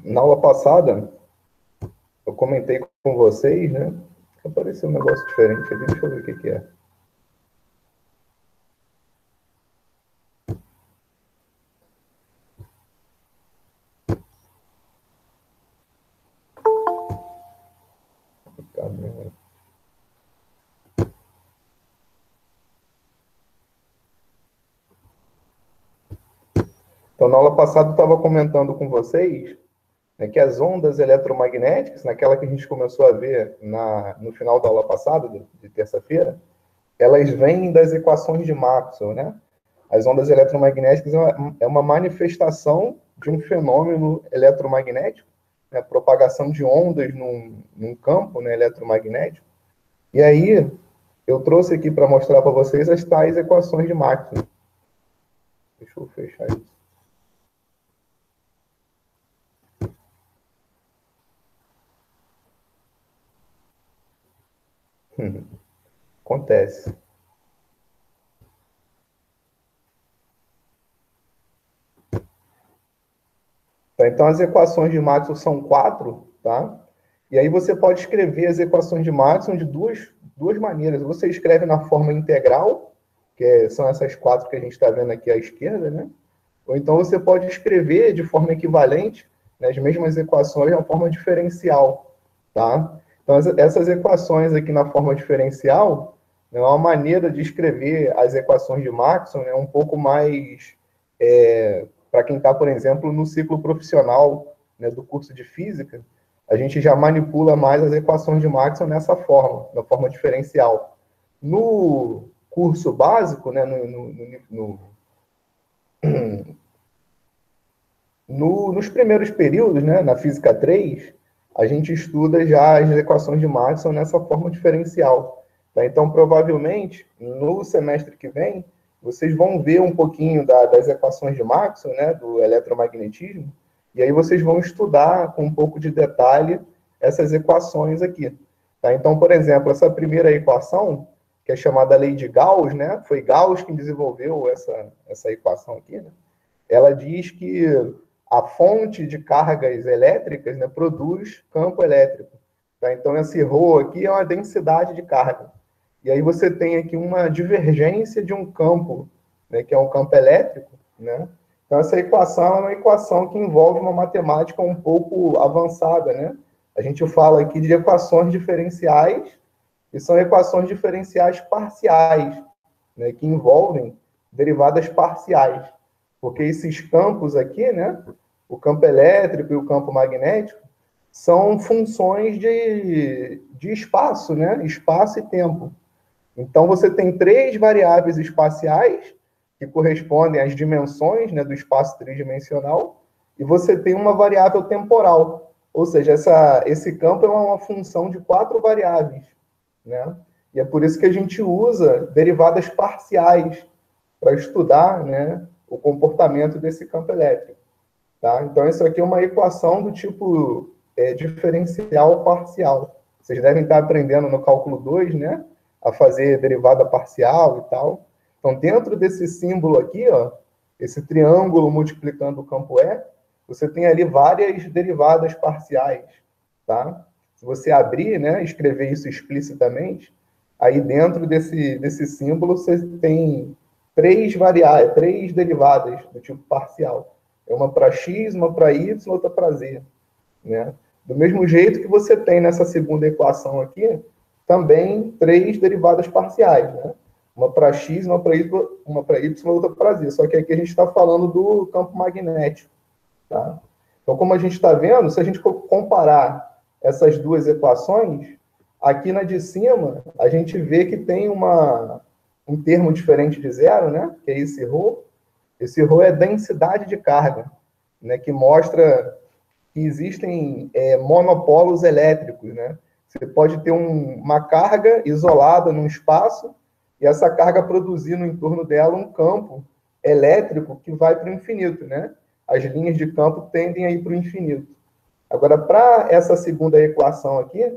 Na aula passada, eu comentei com vocês, né? Apareceu um negócio diferente ali, deixa eu ver o que é. Então, na aula passada, eu estava comentando com vocês, né, que as ondas eletromagnéticas, naquela que a gente começou a ver no final da aula passada, de terça-feira, elas vêm das equações de Maxwell, né? As ondas eletromagnéticas é uma manifestação de um fenômeno eletromagnético, né? Propagação de ondas num campo, né, eletromagnético. E aí, eu trouxe aqui para mostrar para vocês as tais equações de Maxwell. Deixa eu fechar isso. Acontece. Tá, então, as equações de Maxwell são 4, tá? E aí você pode escrever as equações de Maxwell de duas maneiras. Você escreve na forma integral, são essas 4 que a gente está vendo aqui à esquerda, né? Ou então você pode escrever de forma equivalente, né, as mesmas equações na forma diferencial, tá? Então, essas equações aqui na forma diferencial, né, é uma maneira de escrever as equações de Maxwell, né, um pouco mais, para quem está, por exemplo, no ciclo profissional, né, do curso de Física, a gente já manipula mais as equações de Maxwell nessa forma, na forma diferencial. No curso básico, né, nos primeiros períodos, né, na Física 3, a gente estuda já as equações de Maxwell nessa forma diferencial. Tá? Então, provavelmente, no semestre que vem, vocês vão ver um pouquinho das equações de Maxwell, né, do eletromagnetismo, e aí vocês vão estudar com um pouco de detalhe essas equações aqui. Tá? Então, por exemplo, essa primeira equação, que é chamada Lei de Gauss, né, foi Gauss quem desenvolveu essa equação aqui, né, ela diz que a fonte de cargas elétricas, né, produz campo elétrico. Tá? Então, esse ρ aqui é uma densidade de carga. E aí você tem aqui uma divergência de um campo, né, que é um campo elétrico. Né? Então, essa equação é uma equação que envolve uma matemática um pouco avançada. Né? A gente fala aqui de equações diferenciais, e são equações diferenciais parciais, né, que envolvem derivadas parciais. Porque esses campos aqui, né, o campo elétrico e o campo magnético, são funções de espaço, né, espaço e tempo. Então, você tem 3 variáveis espaciais, que correspondem às dimensões, né, do espaço tridimensional, e você tem uma variável temporal, ou seja, esse campo é uma função de 4 variáveis. Né? E é por isso que a gente usa derivadas parciais para estudar, né, o comportamento desse campo elétrico. Tá? Então, isso aqui é uma equação do tipo diferencial parcial. Vocês devem estar aprendendo no cálculo 2, né, a fazer derivada parcial e tal. Então, dentro desse símbolo aqui, ó, esse triângulo multiplicando o campo E, você tem ali várias derivadas parciais. Tá? Se você abrir, né, escrever isso explicitamente, aí dentro desse símbolo você tem 3 variáveis, 3 derivadas do tipo parcial. É uma para x, uma para y, outra para z. Né? Do mesmo jeito que você tem nessa segunda equação aqui, também 3 derivadas parciais. Né? Uma para x, uma para y, outra para z. Só que aqui a gente está falando do campo magnético. Tá? Então, como a gente está vendo, se a gente comparar essas duas equações, aqui na de cima, a gente vê que tem um termo diferente de zero, né? Que é esse ρ. Esse ρ é densidade de carga, né? Que mostra que existem monopolos elétricos, né? Você pode ter uma carga isolada num espaço e essa carga produzir no entorno dela um campo elétrico que vai para o infinito, né? As linhas de campo tendem a ir para o infinito. Agora, para essa segunda equação aqui,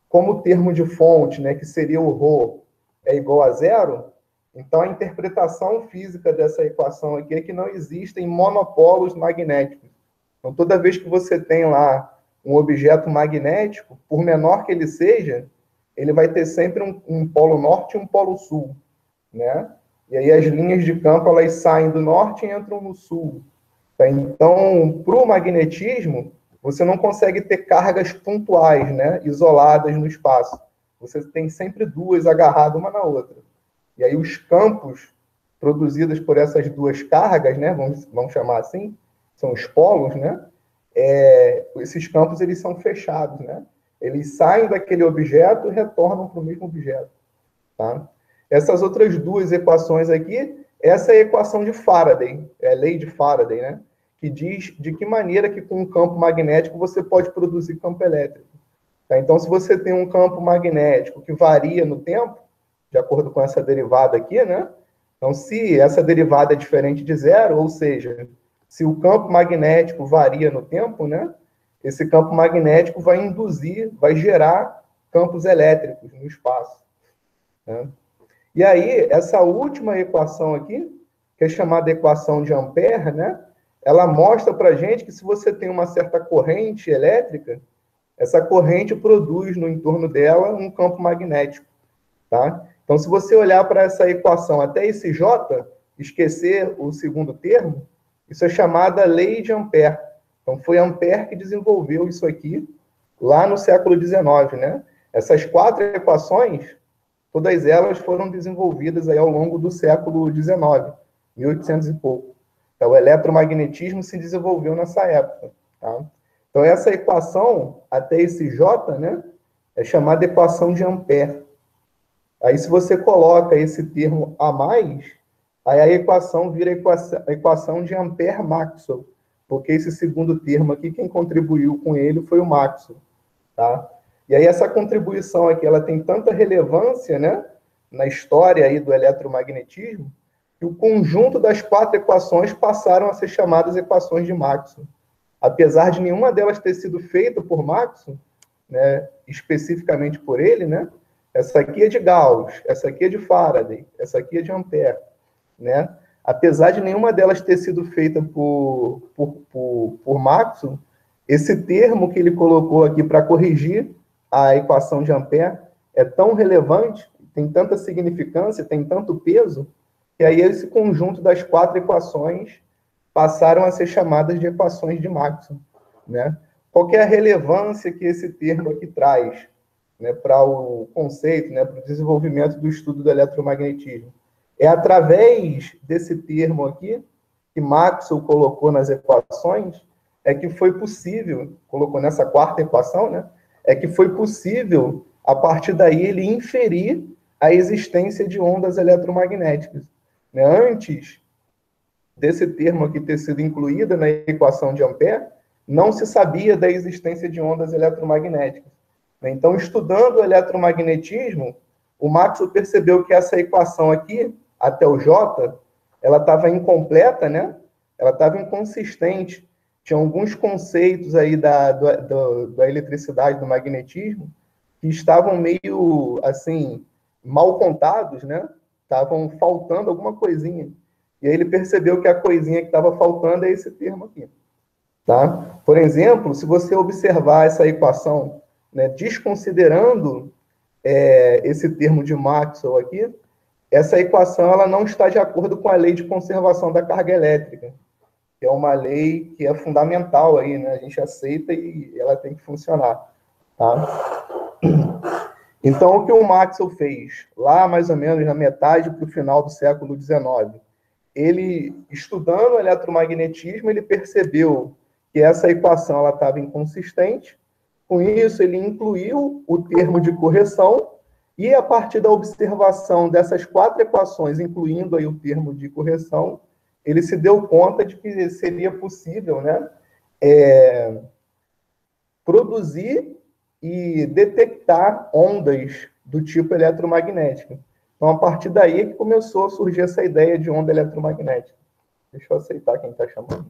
como o termo de fonte, né, que seria o ρ, é igual a zero, então a interpretação física dessa equação aqui é que não existem monopolos magnéticos. Então, toda vez que você tem lá um objeto magnético, por menor que ele seja, ele vai ter sempre um polo norte e um polo sul, né? E aí as linhas de campo, elas saem do norte e entram no sul. Tá? Então, para o magnetismo, você não consegue ter cargas pontuais, né? Isoladas no espaço. Você tem sempre duas agarradas uma na outra. E aí os campos produzidos por essas duas cargas, né? Vamos chamar assim, são os polos, né? Esses campos, eles são fechados, né? Eles saem daquele objeto e retornam para o mesmo objeto, tá? Essas outras duas equações aqui, essa é a equação de Faraday, é a lei de Faraday, né? Que diz de que maneira que com um campo magnético você pode produzir campo elétrico. Tá? Então, se você tem um campo magnético que varia no tempo, de acordo com essa derivada aqui, né? Então, se essa derivada é diferente de zero, ou seja, se o campo magnético varia no tempo, né? Esse campo magnético vai induzir, vai gerar campos elétricos no espaço, né? E aí, essa última equação aqui, que é chamada equação de Ampère, né? Ela mostra para a gente que se você tem uma certa corrente elétrica, essa corrente produz no entorno dela um campo magnético, tá? Então, se você olhar para essa equação até esse J, esquecer o segundo termo, isso é chamada lei de Ampère. Então, foi Ampère que desenvolveu isso aqui lá no século XIX, né? Essas quatro equações, todas elas foram desenvolvidas aí ao longo do século XIX, 1800 e pouco. Então, o eletromagnetismo se desenvolveu nessa época, tá? Então, essa equação, até esse J, né, é chamada equação de Ampère. Aí, se você coloca esse termo a mais, aí a equação vira a equação de Ampère-Maxwell, porque esse segundo termo aqui, quem contribuiu com ele foi o Maxwell, tá? E aí essa contribuição aqui, ela tem tanta relevância, né, na história aí do eletromagnetismo, que o conjunto das quatro equações passaram a ser chamadas equações de Maxwell. Apesar de nenhuma delas ter sido feita por Maxwell, né, especificamente por ele, né, essa aqui é de Gauss, essa aqui é de Faraday, essa aqui é de Ampère, né? Apesar de nenhuma delas ter sido feita por Maxwell, esse termo que ele colocou aqui para corrigir a equação de Ampère é tão relevante, tem tanta significância, tem tanto peso, que aí esse conjunto das quatro equações passaram a ser chamadas de equações de Maxwell, né? Qual que é a relevância que esse termo aqui traz, né, para o conceito, né, para o desenvolvimento do estudo do eletromagnetismo? É através desse termo aqui, que Maxwell colocou nas equações, é que foi possível, colocou nessa quarta equação, né, é que foi possível, a partir daí, ele inferir a existência de ondas eletromagnéticas, né? Antes desse termo aqui ter sido incluído na equação de Ampère, não se sabia da existência de ondas eletromagnéticas. Então, estudando o eletromagnetismo, o Maxwell percebeu que essa equação aqui, até o J, ela estava incompleta, né? Ela estava inconsistente. Tinha alguns conceitos aí da eletricidade, do magnetismo, que estavam meio, assim, mal contados, né? Estavam faltando alguma coisinha. E aí ele percebeu que a coisinha que estava faltando é esse termo aqui, tá? Por exemplo, se você observar essa equação, né, desconsiderando esse termo de Maxwell aqui, essa equação ela não está de acordo com a lei de conservação da carga elétrica, que é uma lei que é fundamental aí, né? A gente aceita e ela tem que funcionar, tá? Então, o que o Maxwell fez lá, mais ou menos na metade para o final do século XIX, ele, estudando o eletromagnetismo, ele percebeu que essa equação ela estava inconsistente. Com isso, ele incluiu o termo de correção e, a partir da observação dessas quatro equações, incluindo aí o termo de correção, ele se deu conta de que seria possível, né, produzir e detectar ondas do tipo eletromagnético. Então, a partir daí que começou a surgir essa ideia de onda eletromagnética. Deixa eu aceitar quem está chamando.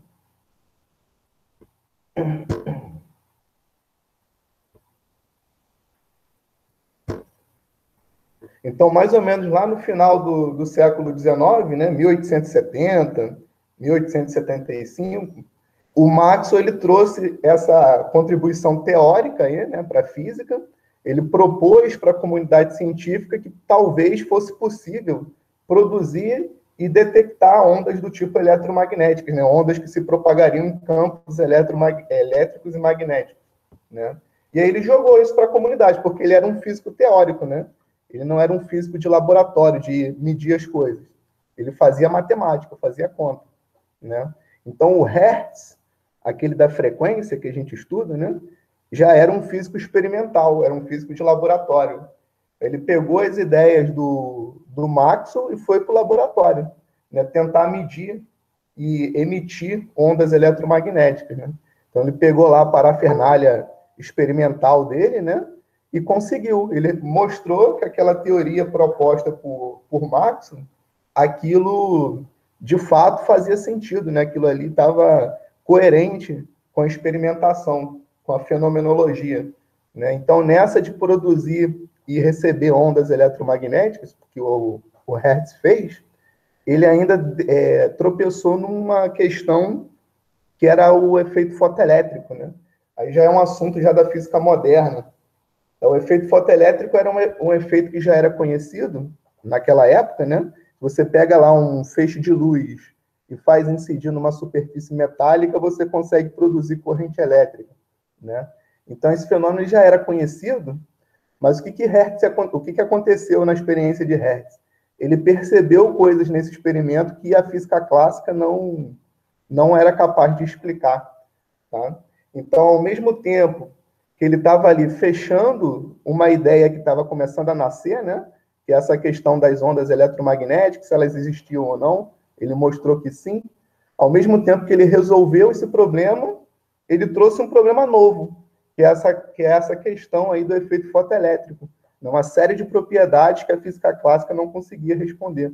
Então, mais ou menos lá no final do século XIX, né, 1870, 1875, o Maxwell ele trouxe essa contribuição teórica aí, né, para a física. Ele propôs para a comunidade científica que talvez fosse possível produzir e detectar ondas do tipo eletromagnéticas, né, ondas que se propagariam em campos elétricos e magnéticos, né? E aí ele jogou isso para a comunidade, porque ele era um físico teórico, né? Ele não era um físico de laboratório, de medir as coisas. Ele fazia matemática, fazia conta, né? Então, o Hertz, aquele da frequência que a gente estuda, né, já era um físico experimental, era um físico de laboratório. Ele pegou as ideias do Maxwell e foi para o laboratório, né, tentar medir e emitir ondas eletromagnéticas, né? Então, ele pegou lá a parafernália experimental dele, né, e conseguiu. Ele mostrou que aquela teoria proposta por Maxwell, aquilo de fato fazia sentido, né? Aquilo ali estava coerente com a experimentação, com a fenomenologia, né? Então, nessa de produzir e receber ondas eletromagnéticas, que o Hertz fez, ele ainda tropeçou numa questão que era o efeito fotoelétrico, né? Aí já é um assunto já da física moderna. Então, o efeito fotoelétrico era um efeito que já era conhecido naquela época, né? Você pega lá um feixe de luz e faz incidir numa superfície metálica, você consegue produzir corrente elétrica, né? Então, esse fenômeno já era conhecido, mas o que aconteceu na experiência de Hertz? Ele percebeu coisas nesse experimento que a física clássica não era capaz de explicar, tá? Então, ao mesmo tempo que ele estava ali fechando uma ideia que estava começando a nascer, né? Que é essa questão das ondas eletromagnéticas, se elas existiam ou não, ele mostrou que sim. Ao mesmo tempo que ele resolveu esse problema, ele trouxe um problema novo, que é essa questão aí do efeito fotoelétrico, uma série de propriedades que a física clássica não conseguia responder,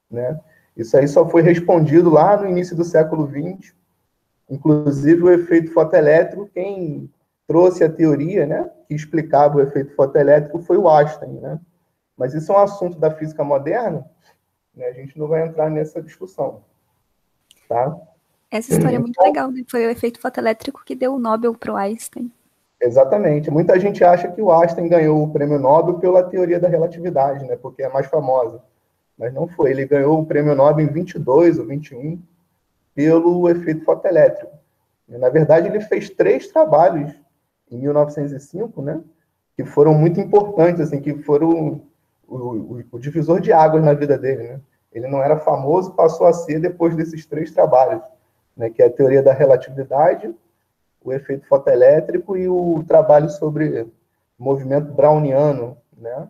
né? Isso aí só foi respondido lá no início do século XX. Inclusive, o efeito fotoelétrico, quem trouxe a teoria, né, que explicava o efeito fotoelétrico foi o Einstein, né? Mas isso é um assunto da física moderna, né? A gente não vai entrar nessa discussão, tá? Essa história é muito legal, né? Foi o efeito fotoelétrico que deu o Nobel para o Einstein. Exatamente. Muita gente acha que o Einstein ganhou o prêmio Nobel pela teoria da relatividade, né? Porque é mais famosa. Mas não foi. Ele ganhou o prêmio Nobel em 22 ou 21 pelo efeito fotoelétrico. Na verdade, ele fez 3 trabalhos em 1905, né? Que foram muito importantes, assim, que foram o divisor de águas na vida dele, né? Ele não era famoso, passou a ser depois desses 3 trabalhos, né? Que é a teoria da relatividade, o efeito fotoelétrico e o trabalho sobre movimento browniano, né?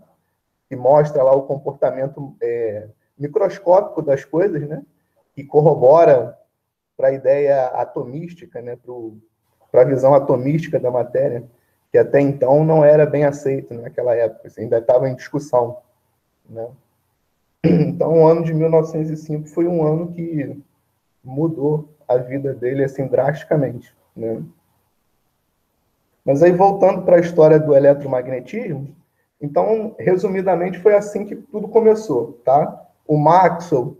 Que mostra lá o comportamento microscópico das coisas, né? Que corrobora para a ideia atomística, né? Para a visão atomística da matéria, que até então não era bem aceito naquela época, assim, ainda estava em discussão, né? Então, o ano de 1905 foi um ano que mudou a vida dele assim drasticamente, né? Mas aí, voltando para a história do eletromagnetismo, então, resumidamente, foi assim que tudo começou, tá? O Maxwell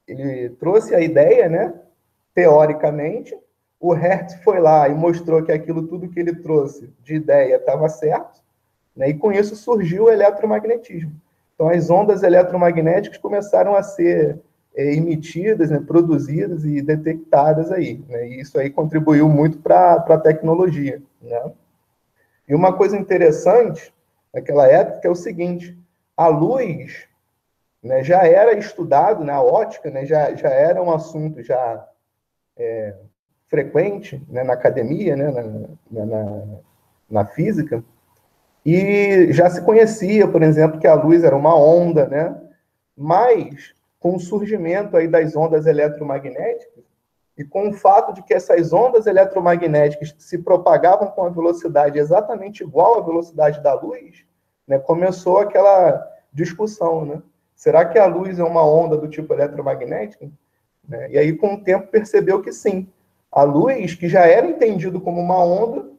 ele trouxe a ideia, né? Teoricamente, o Hertz foi lá e mostrou que aquilo tudo que ele trouxe de ideia estava certo, né? E com isso surgiu o eletromagnetismo. Então, as ondas eletromagnéticas começaram a ser emitidas, né, produzidas e detectadas aí, né? E isso aí contribuiu muito para a tecnologia, né? E uma coisa interessante naquela época é o seguinte: a luz, né, já era estudado, né, a ótica, né, já era um assunto já frequente, né, na academia, né, na física, e já se conhecia, por exemplo, que a luz era uma onda, né? Mas com o surgimento aí das ondas eletromagnéticas e com o fato de que essas ondas eletromagnéticas se propagavam com a velocidade exatamente igual à velocidade da luz, né, começou aquela discussão, né? Será que a luz é uma onda do tipo eletromagnética? Né? E aí, com o tempo, percebeu que sim. A luz, que já era entendido como uma onda,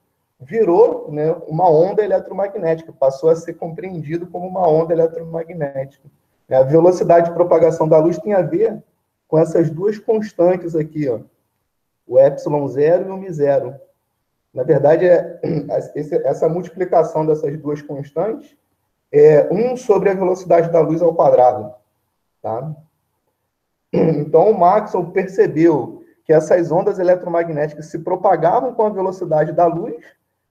virou, né, uma onda eletromagnética, passou a ser compreendido como uma onda eletromagnética. A velocidade de propagação da luz tem a ver com essas duas constantes aqui, ó. o ε0 e o μ0. Na verdade, essa multiplicação dessas duas constantes é 1 sobre a velocidade da luz ao quadrado. Tá? Então, o Maxwell percebeu que essas ondas eletromagnéticas se propagavam com a velocidade da luz,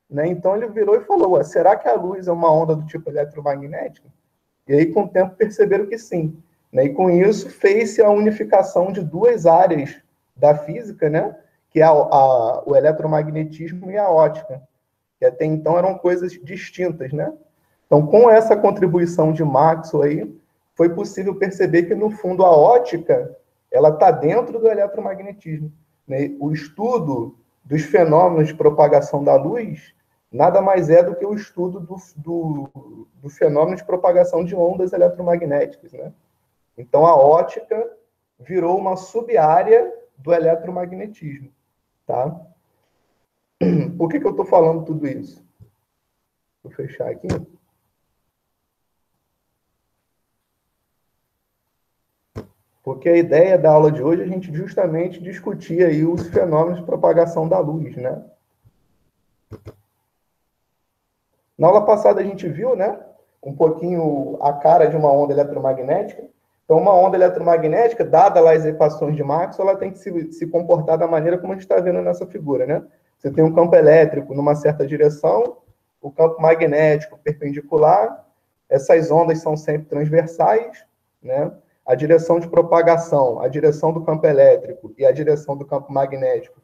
né? Então, ele virou e falou, será que a luz é uma onda do tipo eletromagnética? E aí, com o tempo, perceberam que sim. Né? E com isso, fez-se a unificação de duas áreas da física, né? Que é o eletromagnetismo e a ótica, que até então eram coisas distintas, né? Então, com essa contribuição de Maxwell aí, foi possível perceber que, no fundo, a ótica ela está dentro do eletromagnetismo. Né? O estudo dos fenômenos de propagação da luz nada mais é do que o estudo do fenômeno de propagação de ondas eletromagnéticas. Né? Então, a ótica virou uma sub-área do eletromagnetismo. Tá? Por que eu estou falando tudo isso? Vou fechar aqui. Porque a ideia da aula de hoje é a gente justamente discutir aí os fenômenos de propagação da luz, né? Na aula passada a gente viu, né, um pouquinho a cara de uma onda eletromagnética. Então, uma onda eletromagnética, dada lá as equações de Maxwell, ela tem que se comportar da maneira como a gente está vendo nessa figura, né? Você tem um campo elétrico numa certa direção, o campo magnético perpendicular, essas ondas são sempre transversais, né? A direção de propagação, a direção do campo elétrico e a direção do campo magnético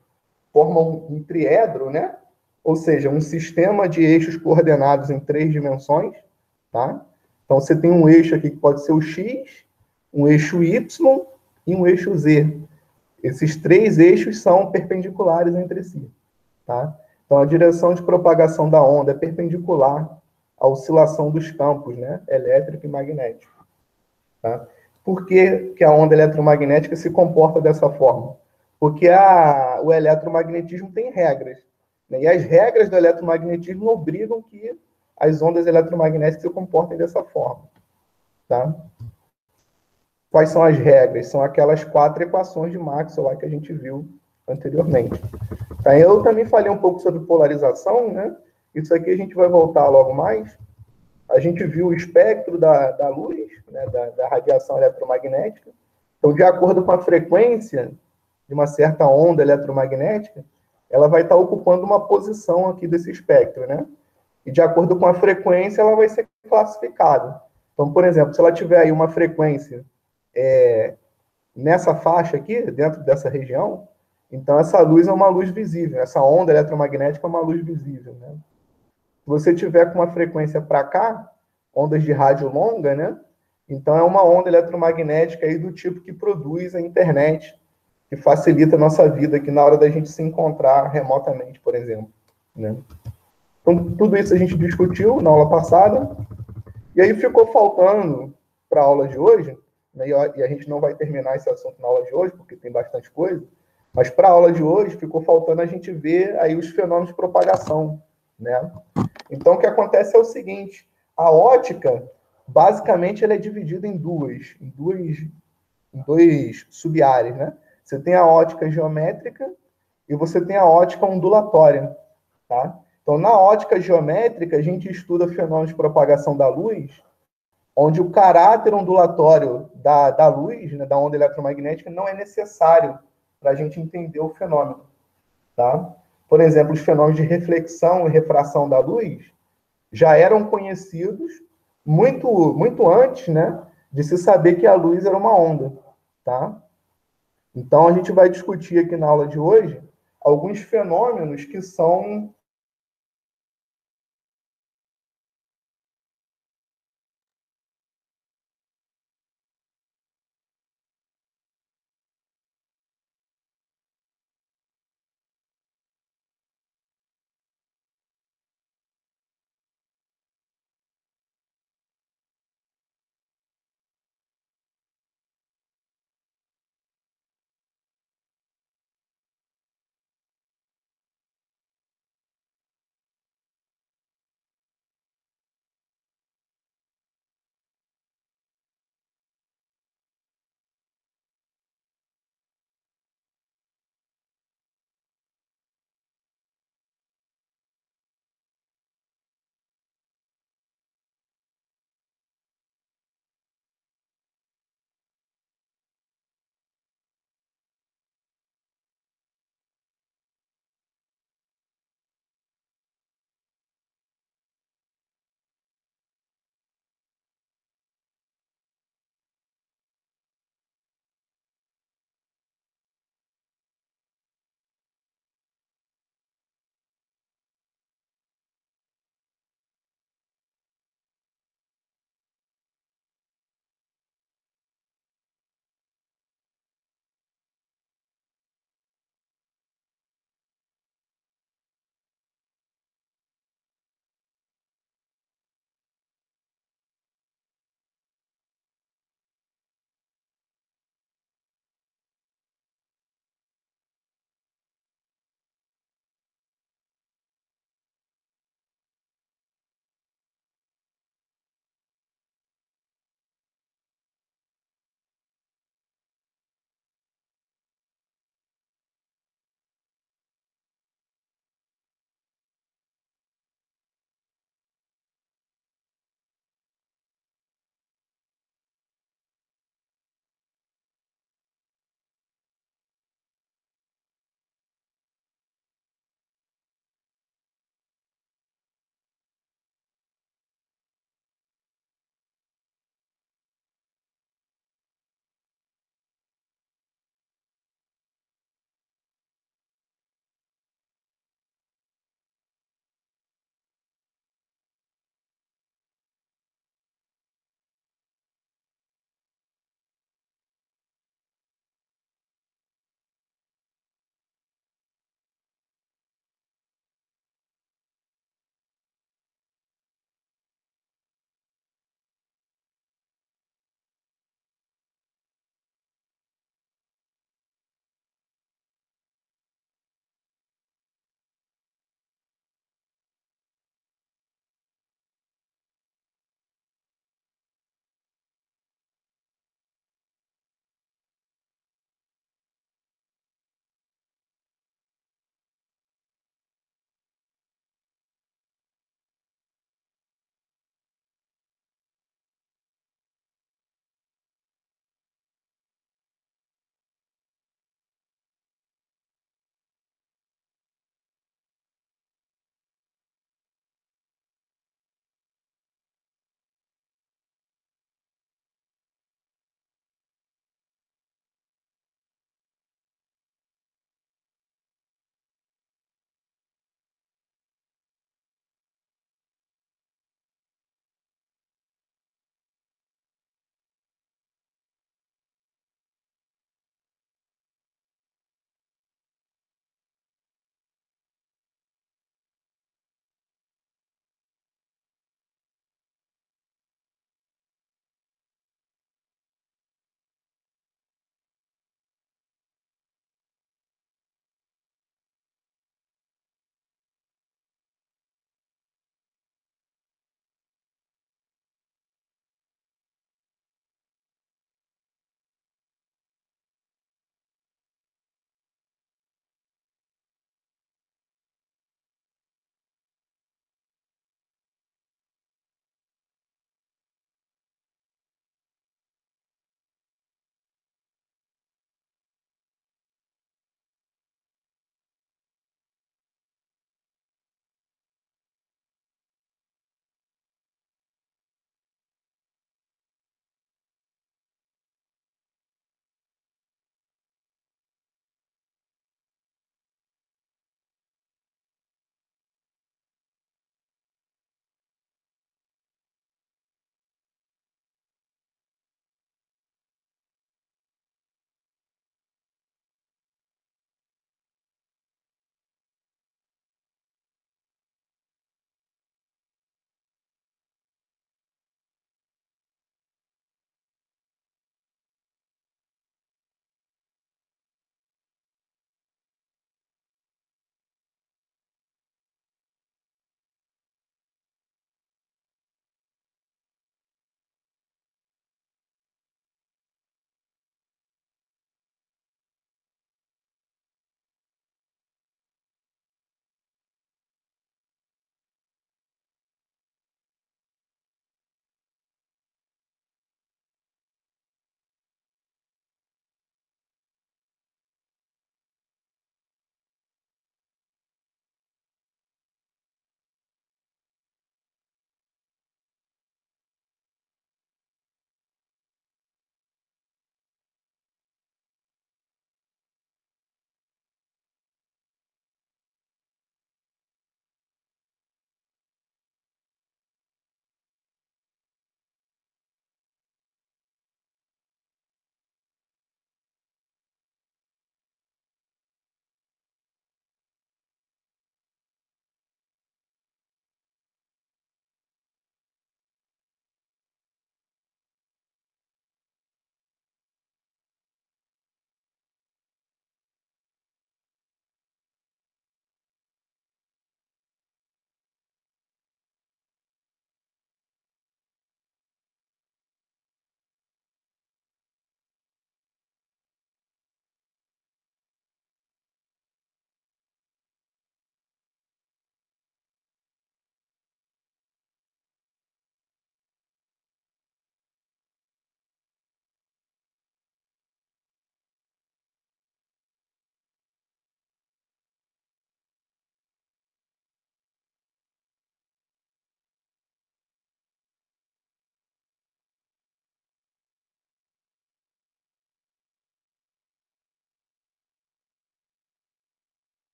formam um triedro, né? Ou seja, um sistema de eixos coordenados em 3 dimensões, tá? Então, você tem um eixo aqui que pode ser o X, um eixo Y e um eixo Z. Esses 3 eixos são perpendiculares entre si, tá? Então, a direção de propagação da onda é perpendicular à oscilação dos campos, né? Elétrico e magnético, tá? Por que a onda eletromagnética se comporta dessa forma? Porque o eletromagnetismo tem regras, né? E as regras do eletromagnetismo obrigam que as ondas eletromagnéticas se comportem dessa forma. Tá? Quais são as regras? São aquelas 4 equações de Maxwell lá que a gente viu anteriormente. Tá? Eu também falei um pouco sobre polarização, né? Isso aqui a gente vai voltar logo mais. A gente viu o espectro da luz, né, da radiação eletromagnética. Então, de acordo com a frequência de uma certa onda eletromagnética, ela vai estar ocupando uma posição aqui desse espectro, né? E de acordo com a frequência, ela vai ser classificada. Então, por exemplo, se ela tiver aí uma frequência nessa faixa aqui, dentro dessa região, então essa luz é uma luz visível, essa onda eletromagnética é uma luz visível, né? Se você tiver com uma frequência para cá, ondas de rádio longa, né? Então é uma onda eletromagnética aí do tipo que produz a internet, que facilita a nossa vida aqui na hora da gente se encontrar remotamente, por exemplo, né? Então, tudo isso a gente discutiu na aula passada, e aí ficou faltando para a aula de hoje, né? E a gente não vai terminar esse assunto na aula de hoje, porque tem bastante coisa, mas para a aula de hoje ficou faltando a gente ver aí os fenômenos de propagação, né? Então, o que acontece é o seguinte, a ótica, basicamente, ela é dividida em dois sub-áreas, né? Você tem a ótica geométrica e você tem a ótica ondulatória, tá? Então, na ótica geométrica, a gente estuda fenômenos de propagação da luz, onde o caráter ondulatório da luz, né, da onda eletromagnética, não é necessário para a gente entender o fenômeno, tá? Por exemplo, os fenômenos de reflexão e refração da luz já eram conhecidos muito antes, né, de se saber que a luz era uma onda, tá? Então, a gente vai discutir aqui na aula de hoje alguns fenômenos que são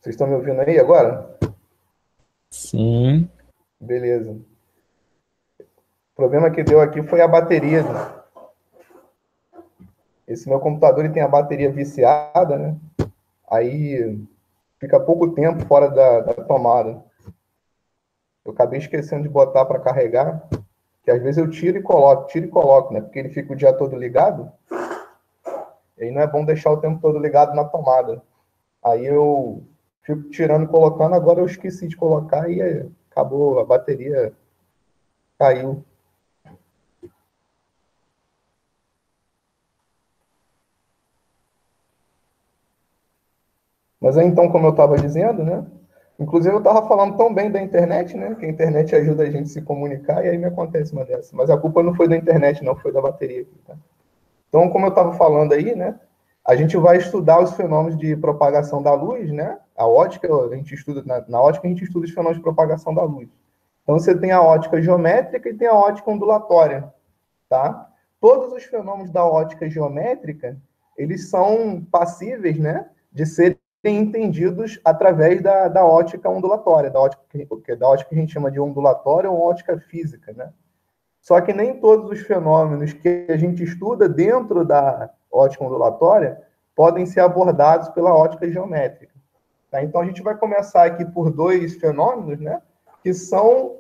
Vocês estão me ouvindo aí agora? Sim. Beleza. O problema que deu aqui foi a bateria. Né? Esse meu computador ele tem a bateria viciada, né? Aí fica pouco tempo fora da tomada. Eu acabei esquecendo de botar para carregar, que às vezes eu tiro e coloco, né? Porque ele fica o dia todo ligado. E aí não é bom deixar o tempo todo ligado na tomada. Aí eu fico tirando e colocando, agora eu esqueci de colocar e acabou, a bateria caiu. Mas aí, então, como eu estava dizendo, né? Inclusive, eu estava falando tão bem da internet, né? Que a internet ajuda a gente a se comunicar, e aí me acontece uma dessa. Mas a culpa não foi da internet, não, foi da bateria. Tá? Então, como eu estava falando aí, né? A gente vai estudar os fenômenos de propagação da luz, né? A ótica, a gente estuda, na ótica, a gente estuda os fenômenos de propagação da luz. Então, você tem a ótica geométrica e tem a ótica ondulatória, tá? Todos os fenômenos da ótica geométrica, eles são passíveis, né? De serem entendidos através da ótica ondulatória, da ótica que a gente chama de ondulatória ou ótica física, né? Só que nem todos os fenômenos que a gente estuda dentro da ótica ondulatória podem ser abordados pela ótica geométrica. Tá? Então, a gente vai começar aqui por dois fenômenos, né? Que são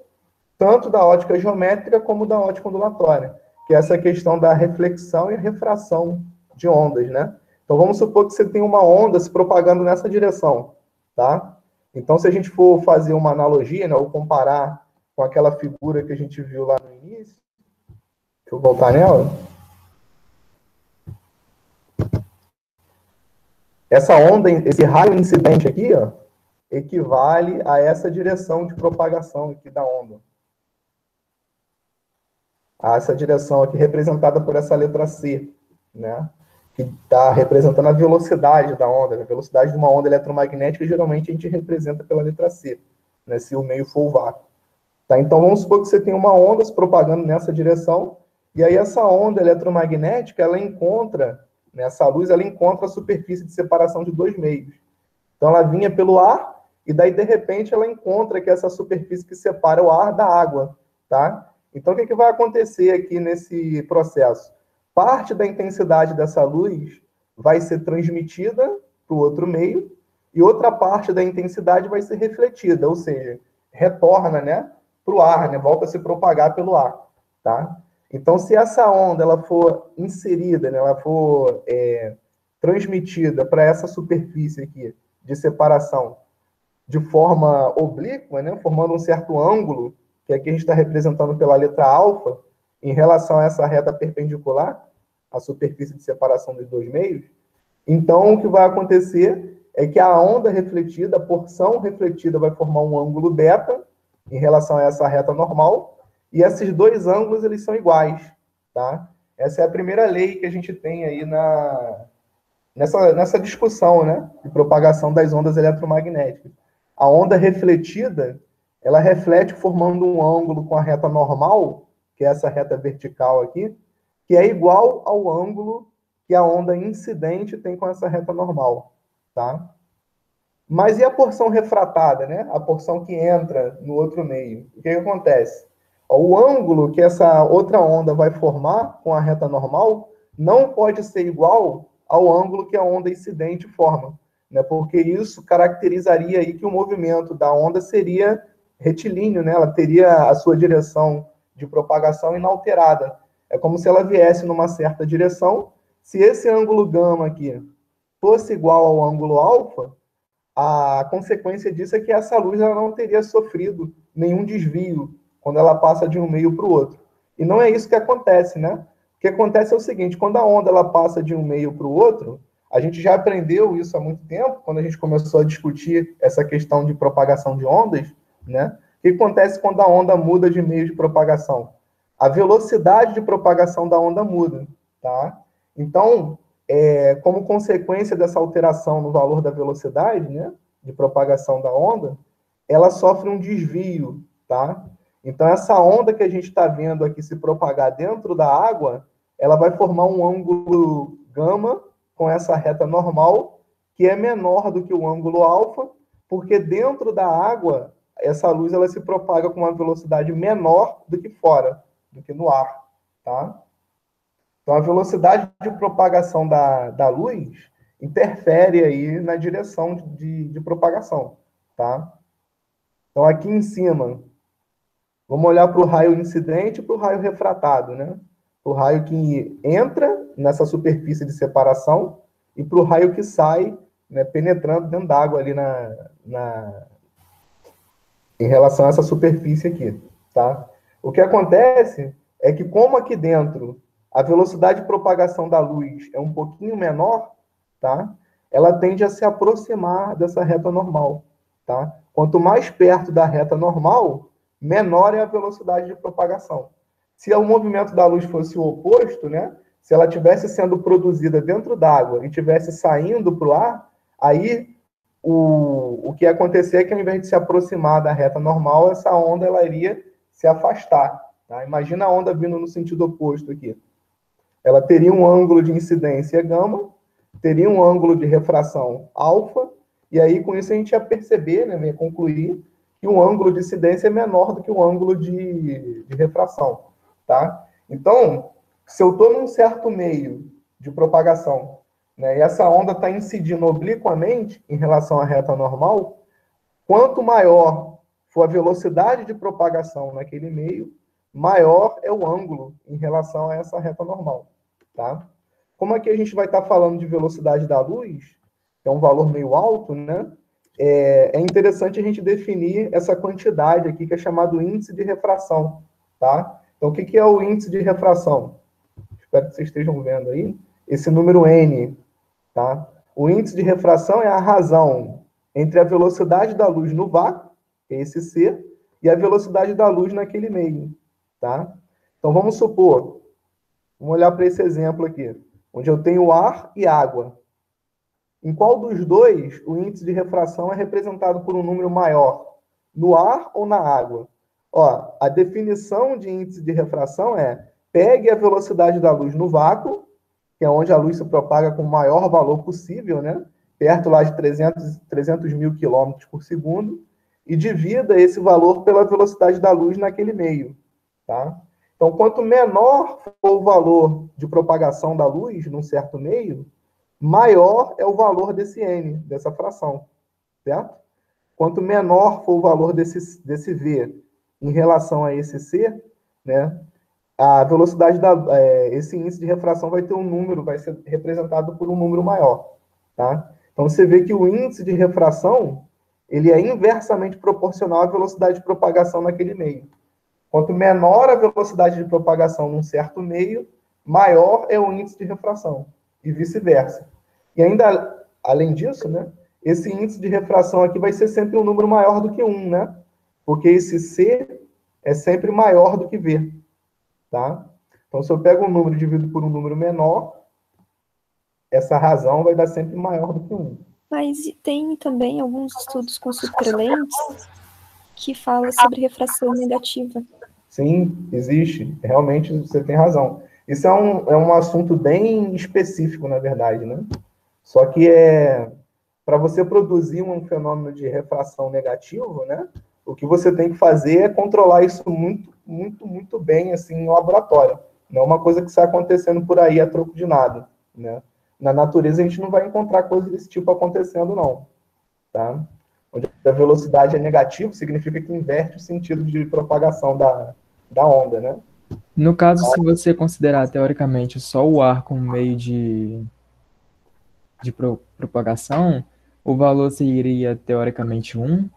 tanto da ótica geométrica como da ótica ondulatória, que é essa questão da reflexão e refração de ondas, né? Então, vamos supor que você tem uma onda se propagando nessa direção, tá? Então, se a gente for fazer uma analogia, né, ou comparar com aquela figura que a gente viu lá no início, deixa eu voltar nela. Essa onda, esse raio incidente aqui, ó, equivale a essa direção de propagação aqui da onda. A essa direção aqui representada por essa letra C, né? Que está representando a velocidade da onda. A velocidade de uma onda eletromagnética, geralmente, a gente representa pela letra C, né? Se o meio for o vácuo. Tá? Então, vamos supor que você tem uma onda se propagando nessa direção, e aí essa onda eletromagnética, ela encontra, nessa luz, ela encontra a superfície de separação de dois meios. Então, ela vinha pelo ar, e daí, de repente, ela encontra que essa superfície que separa o ar da água, tá? Então, o que vai acontecer aqui nesse processo? Parte da intensidade dessa luz vai ser transmitida para o outro meio e outra parte da intensidade vai ser refletida, ou seja, retorna, né, para o ar, né, volta a se propagar pelo ar, tá? Então, se essa onda ela for inserida, né, ela for transmitida para essa superfície aqui de separação de forma oblíqua, né, formando um certo ângulo, que aqui a gente está representando pela letra alfa, em relação a essa reta perpendicular, a superfície de separação dos dois meios, então o que vai acontecer é que a onda refletida, a porção refletida vai formar um ângulo beta em relação a essa reta normal, e esses dois ângulos eles são iguais, tá? Essa é a primeira lei que a gente tem aí nessa discussão, né, de propagação das ondas eletromagnéticas. A onda refletida, ela reflete formando um ângulo com a reta normal, que é essa reta vertical aqui, que é igual ao ângulo que a onda incidente tem com essa reta normal, tá? Mas e a porção refratada, né? A porção que entra no outro meio. O que acontece? O ângulo que essa outra onda vai formar com a reta normal não pode ser igual ao ângulo que a onda incidente forma, né? Porque isso caracterizaria aí que o movimento da onda seria retilíneo, né? Ela teria a sua direção de propagação inalterada. É como se ela viesse numa certa direção. Se esse ângulo gama aqui fosse igual ao ângulo alfa, a consequência disso é que essa luz ela não teria sofrido nenhum desvio quando ela passa de um meio para o outro. E não é isso que acontece, né? O que acontece é o seguinte, quando a onda ela passa de um meio para o outro, a gente já aprendeu isso há muito tempo, quando a gente começou a discutir essa questão de propagação de ondas, né? O que acontece quando a onda muda de meio de propagação? A velocidade de propagação da onda muda, tá? Então, como consequência dessa alteração no valor da velocidade, né, de propagação da onda, ela sofre um desvio, tá? Então, essa onda que a gente está vendo aqui se propagar dentro da água, ela vai formar um ângulo gama com essa reta normal, que é menor do que o ângulo alfa, porque dentro da água, essa luz ela se propaga com uma velocidade menor do que fora, do que no ar, tá? Então, a velocidade de propagação da luz interfere aí na direção de propagação, tá? Então, aqui em cima, vamos olhar para o raio incidente e para o raio refratado, né? O raio que entra nessa superfície de separação e para o raio que sai, né, penetrando dentro d'água ali em relação a essa superfície aqui, tá? O que acontece é que, como aqui dentro a velocidade de propagação da luz é um pouquinho menor, tá? Ela tende a se aproximar dessa reta normal, tá? Quanto mais perto da reta normal, menor é a velocidade de propagação. Se o movimento da luz fosse o oposto, né? Se ela estivesse sendo produzida dentro d'água e estivesse saindo para o ar, aí o que ia acontecer é que, ao invés de se aproximar da reta normal, essa onda ela iria se afastar. Tá? Imagina a onda vindo no sentido oposto aqui. Ela teria um ângulo de incidência gama, teria um ângulo de refração alfa, e aí com isso a gente ia perceber, né, ia concluir que o ângulo de incidência é menor do que o ângulo de refração. Tá? Então, se eu estou num certo meio de propagação, né, e essa onda está incidindo obliquamente em relação à reta normal, quanto maior for a velocidade de propagação naquele meio, maior é o ângulo em relação a essa reta normal. Tá? Como aqui a gente vai estar falando de velocidade da luz, que é um valor meio alto, né? É interessante a gente definir essa quantidade aqui, que é chamado índice de refração. Tá? Então, o que é o índice de refração? Espero que vocês estejam vendo aí. Esse número N. Tá? O índice de refração é a razão entre a velocidade da luz no vácuo, que é esse C, e a velocidade da luz naquele meio. Tá? Então, vamos supor, vamos olhar para esse exemplo aqui, onde eu tenho ar e água. Em qual dos dois o índice de refração é representado por um número maior? No ar ou na água? Ó, a definição de índice de refração é: pegue a velocidade da luz no vácuo, que é onde a luz se propaga com o maior valor possível, né? Perto lá de 300 mil quilômetros por segundo, e divida esse valor pela velocidade da luz naquele meio. Tá? Então, quanto menor for o valor de propagação da luz num certo meio, maior é o valor desse N, dessa fração. Certo? Quanto menor for o valor desse V em relação a esse C, né, a velocidade esse índice de refração vai ter um número, vai ser representado por um número maior. Tá? Então, você vê que o índice de refração ele é inversamente proporcional à velocidade de propagação naquele meio. Quanto menor a velocidade de propagação num certo meio, maior é o índice de refração, e vice-versa. E ainda, além disso, né, esse índice de refração aqui vai ser sempre um número maior do que 1, né? Porque esse C é sempre maior do que V. Tá? Então, se eu pego um número e divido por um número menor, essa razão vai dar sempre maior do que 1. Mas tem também alguns estudos com superlentes que falam sobre refração negativa. Sim, existe. Realmente, você tem razão. Isso é um assunto bem específico, na verdade, né? Só que para você produzir um fenômeno de refração negativo, né? O que você tem que fazer é controlar isso muito, muito, muito bem, assim, no laboratório. Não é uma coisa que está acontecendo por aí a troco de nada, né? Na natureza, a gente não vai encontrar coisas desse tipo acontecendo, não. Tá? Onde a velocidade é negativa, significa que inverte o sentido de propagação da onda, né? No caso, se você considerar teoricamente só o ar como meio de propagação, o valor seria teoricamente 1.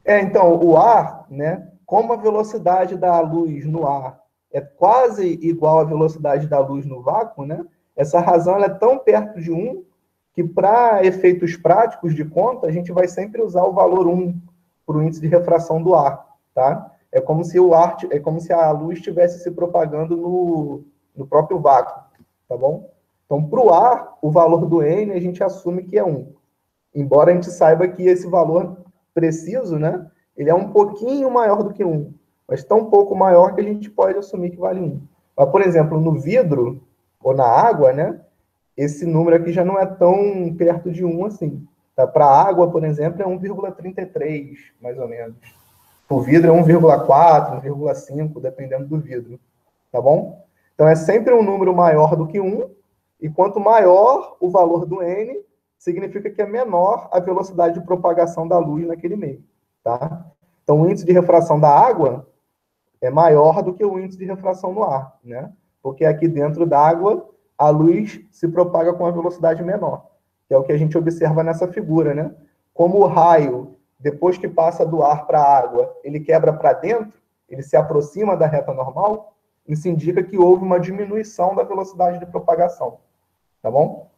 Então, o ar, né? Como a velocidade da luz no ar é quase igual à velocidade da luz no vácuo, né? Essa razão ela é tão perto de 1 que, para efeitos práticos de conta, a gente vai sempre usar o valor 1 para o índice de refração do ar, tá? É como se a luz estivesse se propagando no próprio vácuo, tá bom? Então, para o ar, o valor do N a gente assume que é 1. Embora a gente saiba que esse valor preciso, né? Ele é um pouquinho maior do que 1, mas tão pouco maior que a gente pode assumir que vale 1. Mas, por exemplo, no vidro ou na água, né? Esse número aqui já não é tão perto de 1 assim. Tá? Para a água, por exemplo, é 1,33, mais ou menos. O vidro é 1,4, 1,5, dependendo do vidro. Tá bom? Então, é sempre um número maior do que 1, e quanto maior o valor do n, significa que é menor a velocidade de propagação da luz naquele meio. Tá? Então, o índice de refração da água é maior do que o índice de refração no ar, né? Porque aqui dentro d'água, a luz se propaga com uma velocidade menor, que é o que a gente observa nessa figura, né? Como o raio, depois que passa do ar para a água, ele quebra para dentro, ele se aproxima da reta normal, isso indica que houve uma diminuição da velocidade de propagação, tá bom?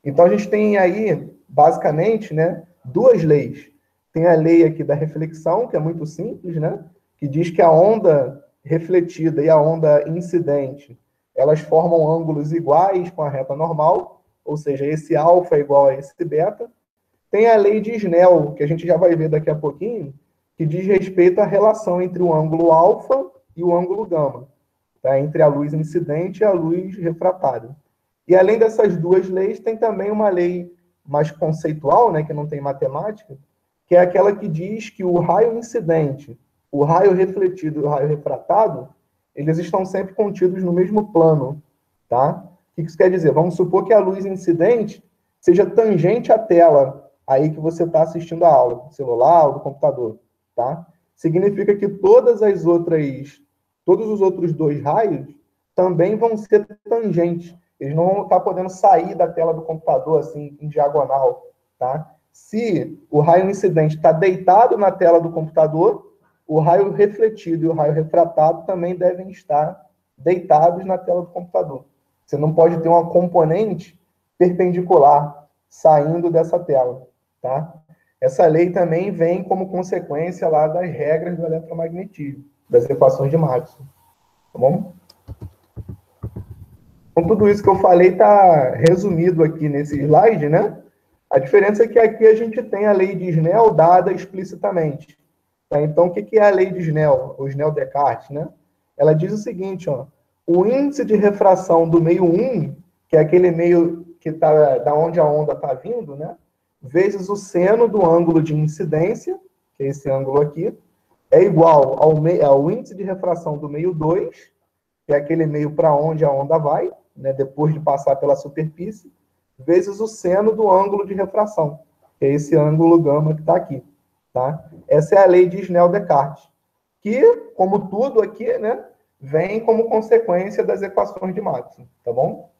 Então, a gente tem aí, basicamente, né, duas leis. Tem a lei aqui da reflexão, que é muito simples, né, que diz que a onda refletida e a onda incidente, elas formam ângulos iguais com a reta normal, ou seja, esse alfa é igual a esse beta. Tem a lei de Snell, que a gente já vai ver daqui a pouquinho, que diz respeito à relação entre o ângulo alfa e o ângulo gama, tá? Entre a luz incidente e a luz refratária. E além dessas duas leis, tem também uma lei mais conceitual, né, que não tem matemática, que é aquela que diz que o raio incidente, o raio refletido e o raio refratado, eles estão sempre contidos no mesmo plano, tá? O que isso quer dizer? Vamos supor que a luz incidente seja tangente à tela aí que você está assistindo a aula, do celular ou do computador, tá? Significa que todos os outros dois raios também vão ser tangentes. Eles não vão estar podendo sair da tela do computador assim em diagonal, tá? Se o raio incidente está deitado na tela do computador, o raio refletido e o raio refratado também devem estar deitados na tela do computador. Você não pode ter uma componente perpendicular saindo dessa tela, tá? Essa lei também vem como consequência lá das regras do eletromagnetismo, das equações de Maxwell, tá bom? Então, tudo isso que eu falei está resumido aqui nesse slide, né? A diferença é que aqui a gente tem a lei de Snell dada explicitamente. Tá? Então, o que é a lei de Snell, ou Snell-Descartes, né? Ela diz o seguinte, ó, o índice de refração do meio 1, que é aquele meio que tá da onde a onda está vindo, né? Vezes o seno do ângulo de incidência, que é esse ângulo aqui, é igual ao índice de refração do meio 2, que é aquele meio para onde a onda vai, né, depois de passar pela superfície, vezes o seno do ângulo de refração, que é esse ângulo gama que está aqui. Tá? Essa é a lei de Snell-Descartes, que, como tudo aqui, né, vem como consequência das equações de Maxwell, tá bom?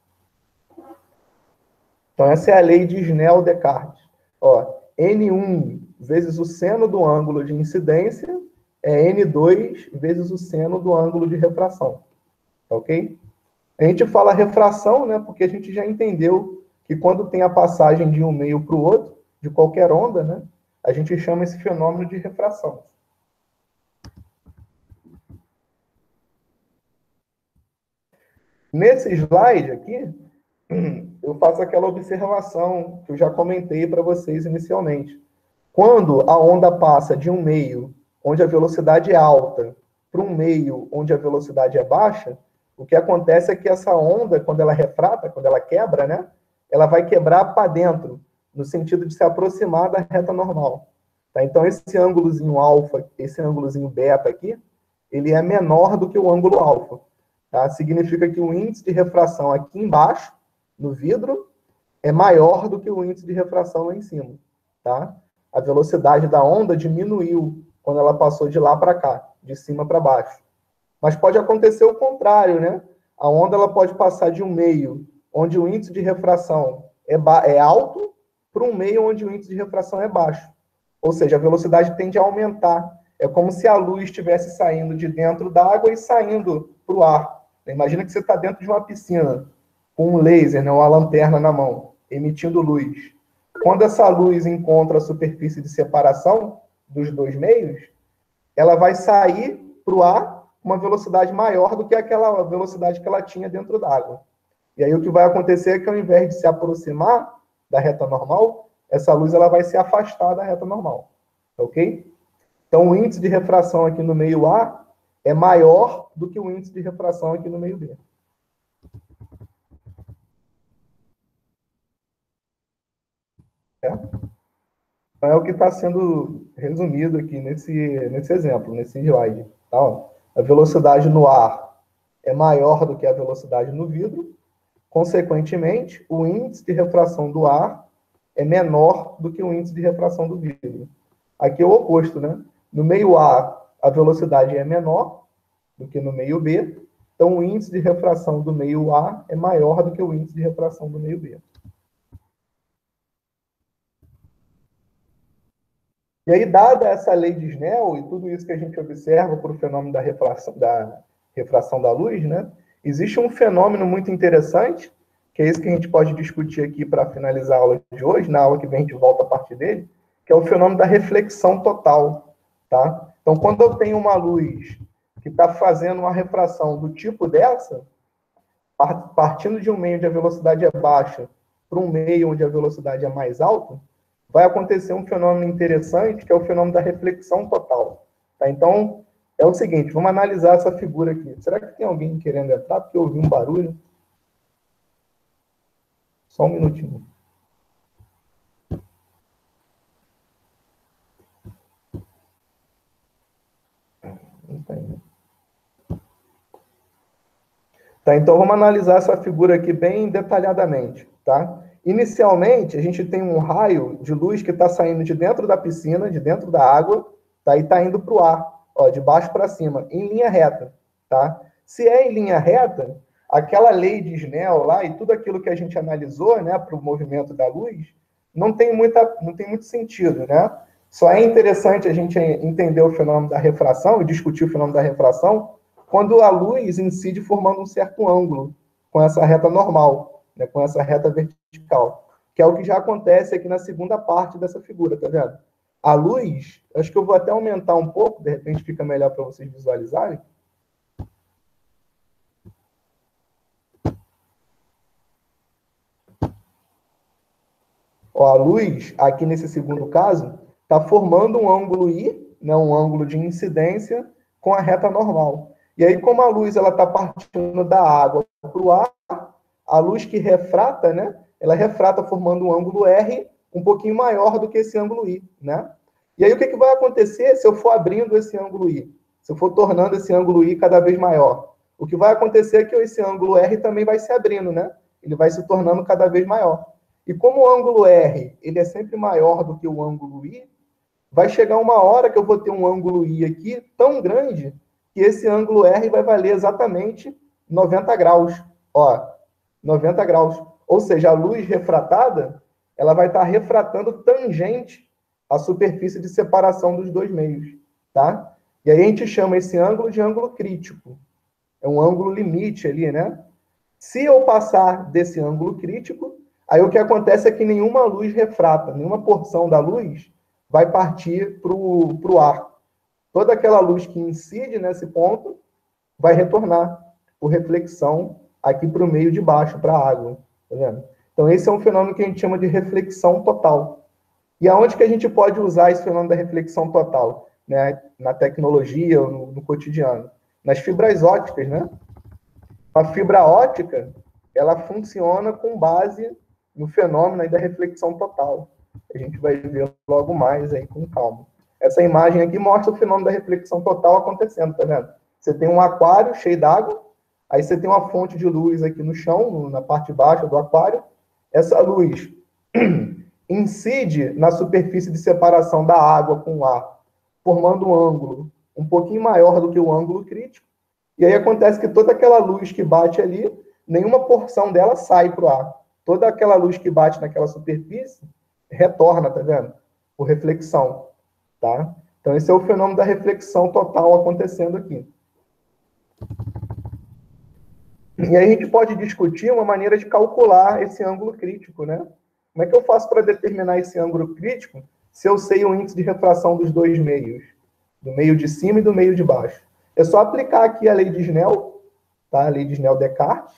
Então, essa é a lei de Snell-Descartes. Ó, N1 vezes o seno do ângulo de incidência é N2 vezes o seno do ângulo de refração. Ok? A gente fala refração, né, porque a gente já entendeu que quando tem a passagem de um meio para o outro, de qualquer onda, né, a gente chama esse fenômeno de refração. Nesse slide aqui, eu faço aquela observação que eu já comentei para vocês inicialmente. Quando a onda passa de um meio onde a velocidade é alta para um meio onde a velocidade é baixa, o que acontece é que essa onda, quando ela refrata, quando ela quebra, né, ela vai quebrar para dentro, no sentido de se aproximar da reta normal. Tá? Então, esse ângulozinho alfa, esse ângulozinho beta aqui, ele é menor do que o ângulo alfa. Tá? Significa que o índice de refração aqui embaixo, no vidro, é maior do que o índice de refração lá em cima. Tá? A velocidade da onda diminuiu quando ela passou de lá para cá, de cima para baixo. Mas pode acontecer o contrário, né? A onda ela pode passar de um meio onde o índice de refração é alto para um meio onde o índice de refração é baixo. Ou seja, a velocidade tende a aumentar. É como se a luz estivesse saindo de dentro da água e saindo para o ar. Imagina que você está dentro de uma piscina com um laser, né, uma lanterna na mão, emitindo luz. Quando essa luz encontra a superfície de separação dos dois meios, ela vai sair para o ar com uma velocidade maior do que aquela velocidade que ela tinha dentro d'água. E aí o que vai acontecer é que ao invés de se aproximar da reta normal, essa luz ela vai se afastar da reta normal. Ok? Então o índice de refração aqui no meio A é maior do que o índice de refração aqui no meio B. É? Então, é o que está sendo resumido aqui nesse exemplo, nesse slide. Tá? A velocidade no ar é maior do que a velocidade no vidro. Consequentemente, o índice de refração do ar é menor do que o índice de refração do vidro. Aqui é o oposto, né? No meio A, a velocidade é menor do que no meio B. Então, o índice de refração do meio A é maior do que o índice de refração do meio B. E aí, dada essa lei de Snell e tudo isso que a gente observa por o fenômeno da refração da luz, né, existe um fenômeno muito interessante, que é isso que a gente pode discutir aqui para finalizar a aula de hoje, na aula que vem a gente volta a partir dele, que é o fenômeno da reflexão total. Tá? Então, quando eu tenho uma luz que está fazendo uma refração do tipo dessa, partindo de um meio onde a velocidade é baixa para um meio onde a velocidade é mais alta, vai acontecer um fenômeno interessante, que é o fenômeno da reflexão total. Tá? Então, é o seguinte, vamos analisar essa figura aqui. Será que tem alguém querendo entrar? Porque eu ouvi um barulho. Só um minutinho. Não tem. Tá, então, vamos analisar essa figura aqui bem detalhadamente. Tá? Inicialmente, a gente tem um raio de luz que está saindo de dentro da piscina, de dentro da água, tá? E está indo para o ar, ó, de baixo para cima, em linha reta. Tá? Se é em linha reta, aquela lei de Snell lá e tudo aquilo que a gente analisou, né, para o movimento da luz, não tem muito sentido. Né? Só é interessante a gente entender o fenômeno da refração e discutir o fenômeno da refração quando a luz incide formando um certo ângulo com essa reta normal, né, com essa reta vertical, que é o que já acontece aqui na segunda parte dessa figura, tá vendo? A luz, acho que eu vou até aumentar um pouco, de repente fica melhor para vocês visualizarem. Ó, a luz, aqui nesse segundo caso, está formando um ângulo I, né, um ângulo de incidência, com a reta normal. E aí, como a luz está partindo da água para o ar, a luz que refrata, né, ela refrata formando um ângulo R um pouquinho maior do que esse ângulo I. Né? E aí, o que vai acontecer se eu for abrindo esse ângulo I? Se eu for tornando esse ângulo I cada vez maior? O que vai acontecer é que esse ângulo R também vai se abrindo, né? Ele vai se tornando cada vez maior. E como o ângulo R ele é sempre maior do que o ângulo I, vai chegar uma hora que eu vou ter um ângulo I aqui tão grande que esse ângulo R vai valer exatamente 90 graus. Ó, 90 graus. Ou seja, a luz refratada, ela vai estar refratando tangente à superfície de separação dos dois meios. Tá? E aí a gente chama esse ângulo de ângulo crítico. É um ângulo limite ali, né? Se eu passar desse ângulo crítico, aí o que acontece é que nenhuma luz refrata, nenhuma porção da luz vai partir para o ar. Toda aquela luz que incide nesse ponto vai retornar por reflexão aqui para o meio de baixo, para a água. Tá vendo? Então, esse é um fenômeno que a gente chama de reflexão total. E aonde que a gente pode usar esse fenômeno da reflexão total? Né? Na tecnologia, ou no cotidiano. Nas fibras óticas, né? A fibra ótica, ela funciona com base no fenômeno aí da reflexão total. A gente vai ver logo mais aí com calma. Essa imagem aqui mostra o fenômeno da reflexão total acontecendo, tá vendo? Você tem um aquário cheio d'água, aí você tem uma fonte de luz aqui no chão, na parte baixa do aquário. Essa luz incide na superfície de separação da água com o ar, formando um ângulo um pouquinho maior do que o ângulo crítico. E aí acontece que toda aquela luz que bate ali, nenhuma porção dela sai para o ar. Toda aquela luz que bate naquela superfície retorna, tá vendo? Por reflexão, tá? Então esse é o fenômeno da reflexão total acontecendo aqui. E aí a gente pode discutir uma maneira de calcular esse ângulo crítico, né? Como é que eu faço para determinar esse ângulo crítico se eu sei o índice de refração dos dois meios? Do meio de cima e do meio de baixo. É só aplicar aqui a lei de Snell, tá? A lei de Snell-Descartes,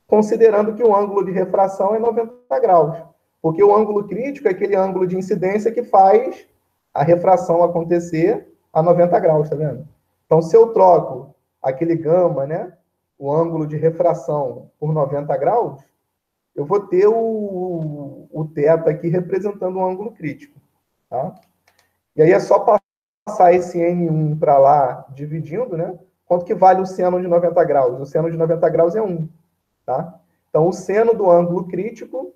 considerando que o ângulo de refração é 90 graus. Porque o ângulo crítico é aquele ângulo de incidência que faz a refração acontecer a 90 graus, tá vendo? Então, se eu troco aquele gama, né, o ângulo de refração por 90 graus, eu vou ter o θ aqui representando um ângulo crítico. tá? E aí é só passar esse N1 para lá, dividindo, né? Quanto que vale o seno de 90 graus? O seno de 90 graus é 1, tá? Então, o seno do ângulo crítico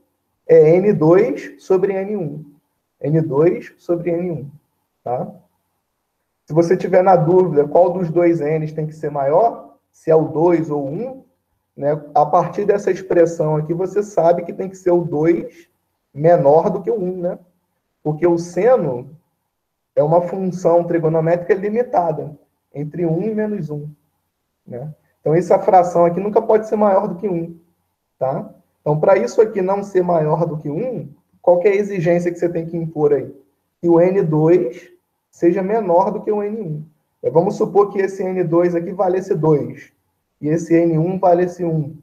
é N2 sobre N1. N2 sobre N1, tá? Se você tiver na dúvida qual dos dois N's tem que ser maior, se é o 2 ou o 1, né? A partir dessa expressão aqui, você sabe que tem que ser o 2 menor do que o 1, né? Porque o seno é uma função trigonométrica limitada, entre 1 e menos 1, né? Então, essa fração aqui nunca pode ser maior do que 1, tá? Então, para isso aqui não ser maior do que 1, qual que é a exigência que você tem que impor aí? Que o N2 seja menor do que o N1. Vamos supor que esse N2 aqui valesse 2, e esse N1 valesse 1.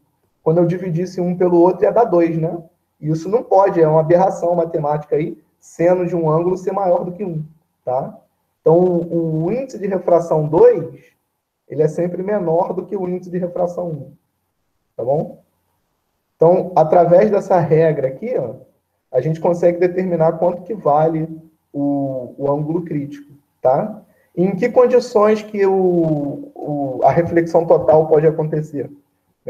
Quando eu dividisse um pelo outro, ia dar 2, né? E isso não pode, é uma aberração matemática aí, seno de um ângulo ser maior do que 1, tá? Então, o índice de refração 2, ele é sempre menor do que o índice de refração 1, tá bom? Então, através dessa regra aqui, ó, a gente consegue determinar quanto que vale o ângulo crítico, tá? E em que condições que a reflexão total pode acontecer?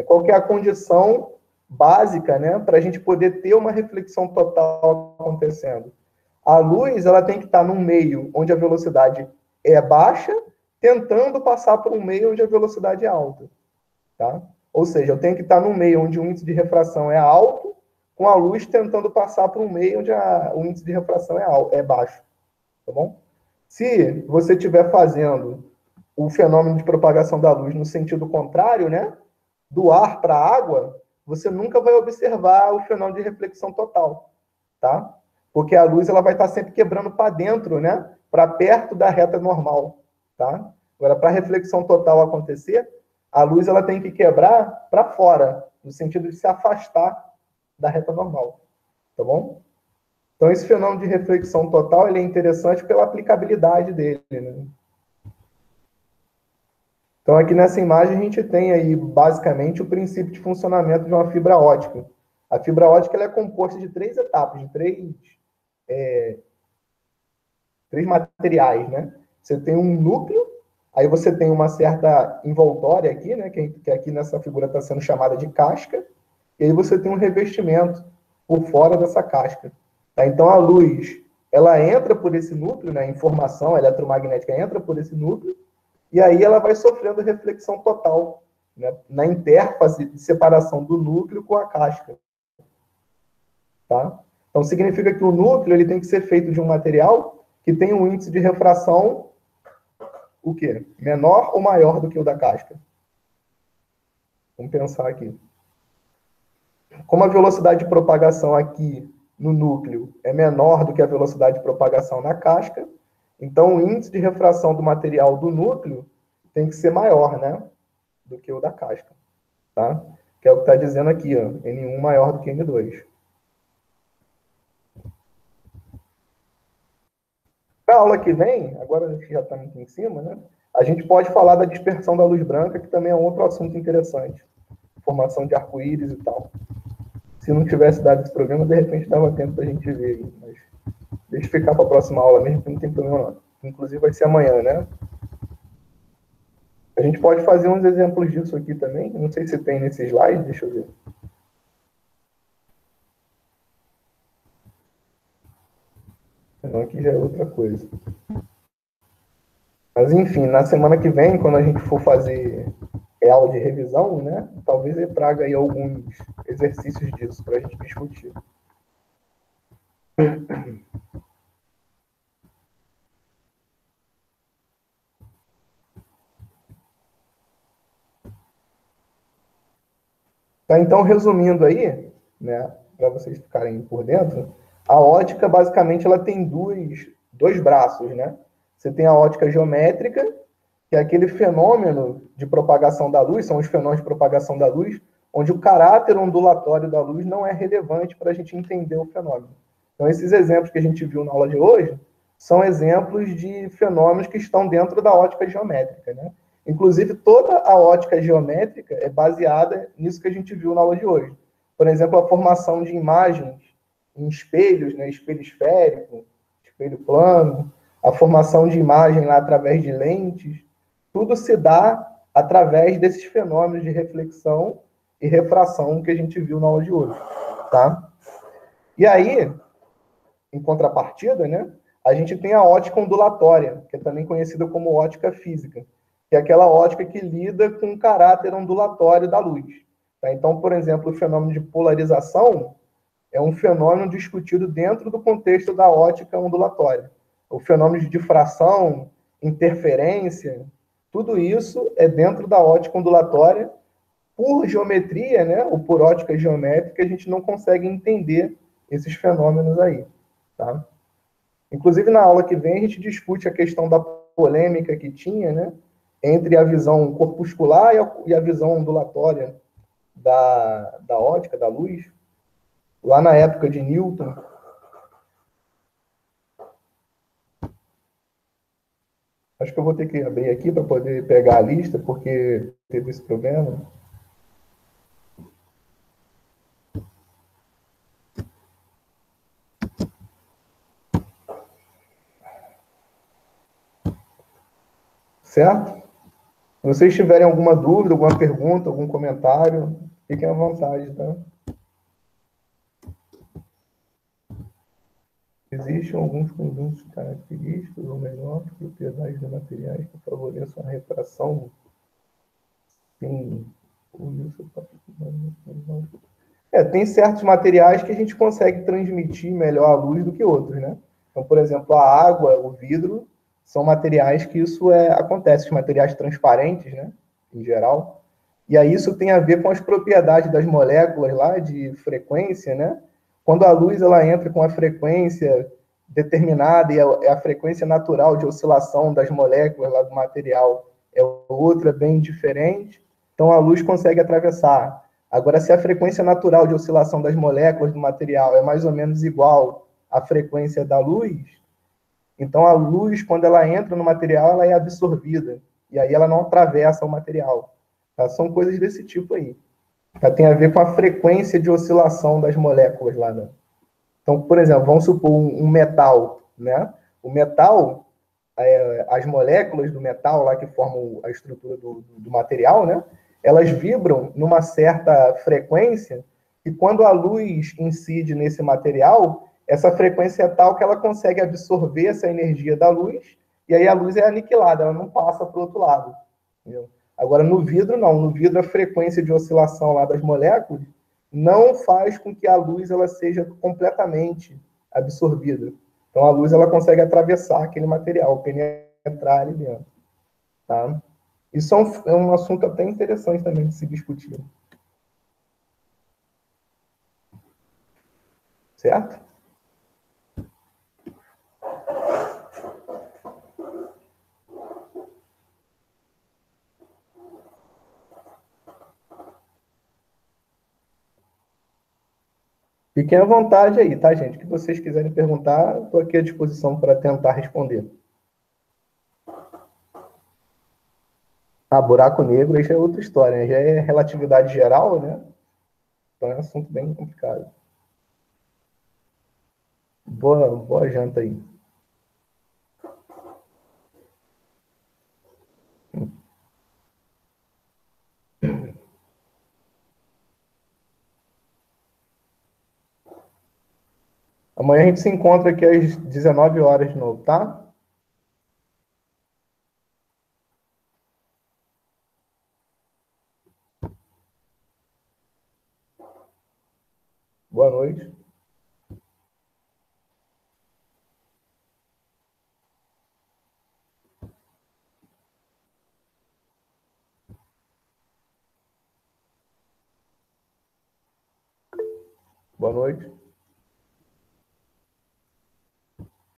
Qual que é a condição básica, né, para a gente poder ter uma reflexão total acontecendo? A luz, ela tem que estar num meio onde a velocidade é baixa, tentando passar por um meio onde a velocidade é alta, tá? Ou seja, eu tenho que estar num meio onde o índice de refração é alto, com a luz tentando passar por um meio onde o índice de refração é baixo, tá bom? Se você estiver fazendo o fenômeno de propagação da luz no sentido contrário, né, do ar para a água, você nunca vai observar o fenômeno de reflexão total, tá? Porque a luz ela vai estar sempre quebrando para dentro, né, para perto da reta normal, tá? Agora, para a reflexão total acontecer, a luz ela tem que quebrar para fora, no sentido de se afastar da reta normal, tá bom? Então, esse fenômeno de reflexão total ele é interessante pela aplicabilidade dele, né? Então, aqui nessa imagem, a gente tem aí, basicamente, o princípio de funcionamento de uma fibra ótica. A fibra ótica ela é composta de 3 etapas, de três materiais, né? Você tem um núcleo, aí você tem uma certa envoltória aqui, né? Que aqui nessa figura está sendo chamada de casca, e aí você tem um revestimento por fora dessa casca. Tá? Então, a luz, ela entra por esse núcleo, né? A informação eletromagnética entra por esse núcleo, e aí ela vai sofrendo reflexão total, né? Na interface de separação do núcleo com a casca. Tá? Então, significa que o núcleo ele tem que ser feito de um material que tem um índice de refração, o quê? Menor ou maior do que o da casca? Vamos pensar aqui. Como a velocidade de propagação aqui no núcleo é menor do que a velocidade de propagação na casca, então o índice de refração do material do núcleo tem que ser maior, né, do que o da casca, tá? Que é o que está dizendo aqui, ó, N1 maior do que N2. Na aula que vem, agora a gente já está muito em cima, né, a gente pode falar da dispersão da luz branca, que também é um outro assunto interessante. Formação de arco-íris e tal. Se não tivesse dado esse programa, de repente dava tempo da gente ver aí, mas deixa eu ficar para a próxima aula mesmo, que não tem problema não. Inclusive vai ser amanhã, né? A gente pode fazer uns exemplos disso aqui também. Não sei se tem nesse slide, deixa eu ver. Não, aqui já é outra coisa. Mas enfim, na semana que vem, quando a gente for fazer aula de revisão, né? Talvez eu traga aí alguns exercícios disso para a gente discutir. Tá, então, resumindo aí, né, para vocês ficarem por dentro, a ótica, basicamente, ela tem dois braços, né? Você tem a ótica geométrica, que é aquele fenômeno de propagação da luz, são os fenômenos de propagação da luz, onde o caráter ondulatório da luz não é relevante para a gente entender o fenômeno. Então, esses exemplos que a gente viu na aula de hoje são exemplos de fenômenos que estão dentro da ótica geométrica, né? Inclusive, toda a ótica geométrica é baseada nisso que a gente viu na aula de hoje. Por exemplo, a formação de imagens em espelhos, né? Espelho esférico, espelho plano, a formação de imagem lá através de lentes, tudo se dá através desses fenômenos de reflexão e refração que a gente viu na aula de hoje, tá? E aí, em contrapartida, né, a gente tem a ótica ondulatória, que é também conhecida como ótica física, que é aquela ótica que lida com o caráter ondulatório da luz. Tá? Então, por exemplo, o fenômeno de polarização é um fenômeno discutido dentro do contexto da ótica ondulatória. O fenômeno de difração, interferência, tudo isso é dentro da ótica ondulatória. Por geometria, né, ou por ótica geométrica, a gente não consegue entender esses fenômenos aí. Tá? Inclusive, na aula que vem, a gente discute a questão da polêmica que tinha, né, entre a visão corpuscular e a visão ondulatória da ótica, da luz, lá na época de Newton. Acho que eu vou ter que abrir aqui para poder pegar a lista, porque teve esse problema. Certo? Se vocês tiverem alguma dúvida, alguma pergunta, algum comentário, fiquem à vontade, tá? Existem alguns conjuntos característicos ou menores propriedades de materiais que favoreçam a refração. Sim. Tem certos materiais que a gente consegue transmitir melhor a luz do que outros, né? Então, por exemplo, a água, o vidro, são materiais que isso acontece, os materiais transparentes, né? Em geral. E aí isso tem a ver com as propriedades das moléculas lá de frequência, né? Quando a luz ela entra com a frequência determinada e a frequência natural de oscilação das moléculas lá do material é outra bem diferente, então a luz consegue atravessar. Agora, se a frequência natural de oscilação das moléculas do material é mais ou menos igual à frequência da luz, então a luz, quando ela entra no material, ela é absorvida, e aí ela não atravessa o material. Tá? São coisas desse tipo aí. Tá? Tem a ver com a frequência de oscilação das moléculas lá. Né? Então, por exemplo, vamos supor um metal. Né? O metal, as moléculas do metal lá que formam a estrutura do material, né? Elas vibram numa certa frequência e quando a luz incide nesse material, essa frequência é tal que ela consegue absorver essa energia da luz e aí a luz é aniquilada, ela não passa para o outro lado. Entendeu? Agora, no vidro, não. No vidro, a frequência de oscilação lá das moléculas não faz com que a luz ela seja completamente absorvida. Então, a luz ela consegue atravessar aquele material, penetrar ali dentro. Tá? Isso é um assunto até interessante também de se discutir. Certo? Fiquem à vontade aí, tá, gente? O que vocês quiserem perguntar, estou aqui à disposição para tentar responder. Buraco negro, aí já é outra história, né? Já é relatividade geral, né? Então é um assunto bem complicado. Boa janta aí. Amanhã a gente se encontra aqui às 19 horas de novo, tá? Boa noite. Boa noite.